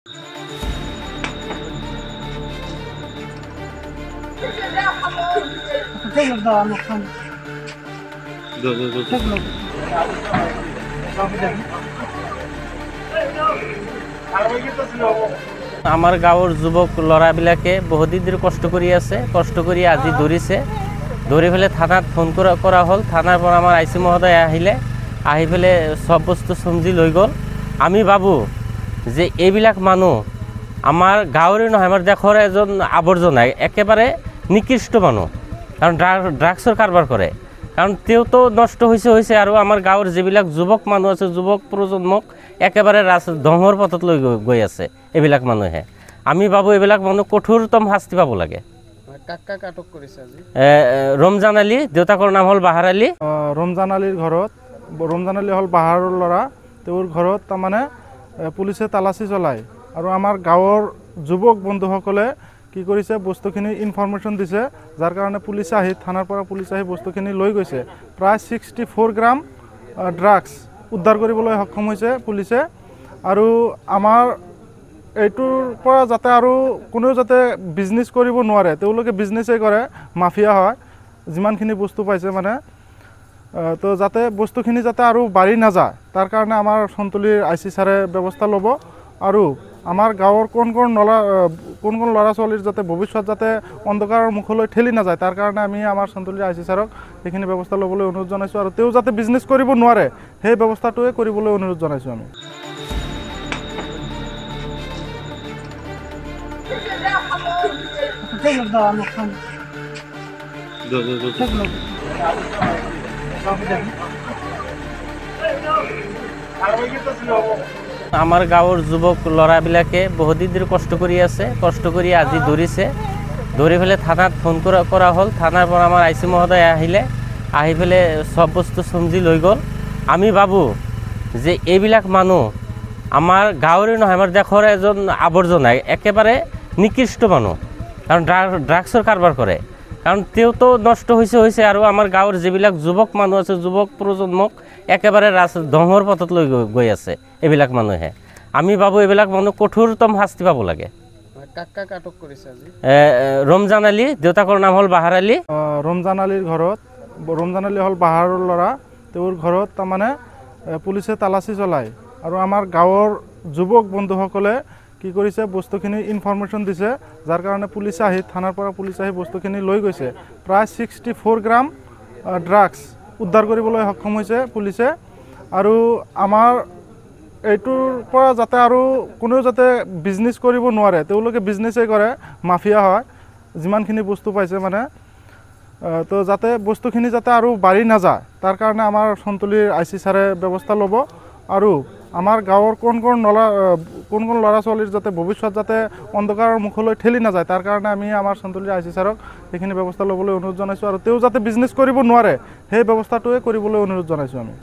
আমাৰ গাঁৱৰ যুৱক ল'ৰাবিলাকে বহুদিন ধৰি কষ্ট কৰি আছে, কষ্ট কৰি আজি ধৰিছে, ধৰি পেলাই থানাত ফোন কৰা হ'ল। থানাৰ পৰা আমাৰ আই চি মহোদয় আহি পেলাই সব বস্তু চমজি লৈ গ'ল। আমি ভাবোঁ যে এইবিলাক মানুহ আমাৰ গাঁৱৰে নহয়, আমাৰ দেশৰ এজন আৱৰ্জনা, একেবাৰে নিকৃষ্ট মানুহ, কাৰণ ড্ৰাগছৰ কাৰবাৰ কৰে। কাৰণ তেওঁতো নষ্ট হৈছে আৰু আমাৰ গাঁৱৰ যিবিলাক যুৱক মানুহ আছে, যুৱক প্ৰজন্মক একেবাৰে ধ্বংসৰ পথত লৈ গৈ আছে এইবিলাক মানুহে। আমি ভাবোঁ এইবিলাক মানুহ কঠোৰতম শাস্তি পাব লাগে। ৰমজান আলী, দেউতাকৰ নাম হ'ল বাহাৰ আলী। ৰমজান আলীৰ ঘৰত, ৰমজান আলী হ'ল বাহাৰৰ ল'ৰা, তেওঁৰ ঘৰত তাৰমানে পুলিচে তালাচী চলায় আৰু আমাৰ গাঁৱৰ যুৱক বন্ধুসকলে কি কৰিছে, বস্তুখিনি ইনফৰমেশ্যন দিছে, যাৰ কাৰণে পুলিচে আহি, থানাৰ পৰা পুলিচে আহি বস্তুখিনি লৈ গৈছে। প্ৰায় 64 গ্ৰাম ড্ৰাগছ উদ্ধাৰ কৰিবলৈ সক্ষম হৈছে পুলিচে। আৰু আমাৰ এইটোৰ পৰা যাতে আৰু কোনেও যাতে বিজনেছ কৰিব নোৱাৰে, তেওঁলোকে বিজনেছেই কৰে, মাফিয়া হয়, যিমানখিনি বস্তু পাইছে মানে, তো যাতে বস্তুখিনি যাতে আৰু বাঢ়ি নাযায়, তাৰ কাৰণে আমাৰ সন্তলীৰ আই চি ছাৰে ব্যৱস্থা ল'ব। আৰু আমাৰ গাঁৱৰ কোন কোন ল'ৰা ছোৱালীৰ যাতে ভৱিষ্যত যাতে অন্ধকাৰৰ মুখলৈ ঠেলি নাযায়, তাৰ কাৰণে আমি আমাৰ সন্তলীৰ আই চি ছাৰক সেইখিনি ব্যৱস্থা ল'বলৈ অনুৰোধ জনাইছোঁ। আৰু তেওঁ যাতে বিজনেছ কৰিব নোৱাৰে, সেই ব্যৱস্থাটোৱে কৰিবলৈ অনুৰোধ জনাইছোঁ আমি। আমাৰ গাঁৱৰ যুৱক ল'ৰাবিলাকে বহুদিন ধৰি কষ্ট কৰি আছে, কষ্ট কৰি আজি ধৰিছে, ধৰি পেলাই থানাত ফোন কৰা হ'ল। থানাৰ পৰা আমাৰ আই চি মহোদয় আহি পেলাই সব বস্তু চমজি লৈ গ'ল। আমি ভাবোঁ যে এইবিলাক মানুহ আমাৰ গাঁৱৰে নহয়, আমাৰ দেশৰ এজন আৱৰ্জনা, একেবাৰে নিকৃষ্ট মানুহ, কাৰণ ড্ৰাগছৰ কাৰবাৰ কৰে। কাৰণ তেওঁতো নষ্ট হৈছে আৰু আমাৰ গাঁৱৰ যিবিলাক যুৱক মানুহ আছে, যুৱক প্ৰজন্মক একেবাৰে ধ্বংসৰ পথত লৈ গৈ আছে এইবিলাক মানুহে। আমি ভাবোঁ এইবিলাক মানুহ কঠোৰতম শাস্তি পাব লাগে। ৰমজান আলী, দেউতাকৰ নাম হ'ল বাহাৰ আলী। ৰমজান আলীৰ ঘৰত, ৰমজান আলী হ'ল বাহাৰৰ ল'ৰা, তেওঁৰ ঘৰত তাৰমানে পুলিচে তালাচী চলায় আৰু আমাৰ গাঁৱৰ যুৱক বন্ধুসকলে কি কৰিছে, বস্তুখিনি ইনফৰমেশ্যন দিছে, যাৰ কাৰণে পুলিচে আহি, থানাৰ পৰা পুলিচে আহি বস্তুখিনি লৈ গৈছে। প্ৰায় 64 গ্ৰাম ড্ৰাগছ উদ্ধাৰ কৰিবলৈ সক্ষম হৈছে পুলিচে। আৰু আমাৰ এইটোৰ পৰা যাতে আৰু কোনেও যাতে বিজনেছ কৰিব নোৱাৰে, তেওঁলোকে বিজনেছেই কৰে, মাফিয়া হয়, যিমানখিনি বস্তু পাইছে মানে, তো যাতে বস্তুখিনি যাতে আৰু বাঢ়ি নাযায়, তাৰ কাৰণে আমাৰ সন্তলীৰ আই চি ছাৰে ব্যৱস্থা ল'ব। আৰু আমাৰ গাঁৱৰ কোন কোন ল'ৰা ছোৱালীৰ যাতে ভৱিষ্যত যাতে অন্ধকাৰৰ মুখলৈ ঠেলি নাযায়, তাৰ কাৰণে আমি আমাৰ সন্তলীৰ আই চি ছাৰক সেইখিনি ব্যৱস্থা ল'বলৈ অনুৰোধ জনাইছোঁ। আৰু তেওঁ যাতে বিজনেছ কৰিব নোৱাৰে, সেই ব্যৱস্থাটোৱে কৰিবলৈ অনুৰোধ জনাইছোঁ আমি।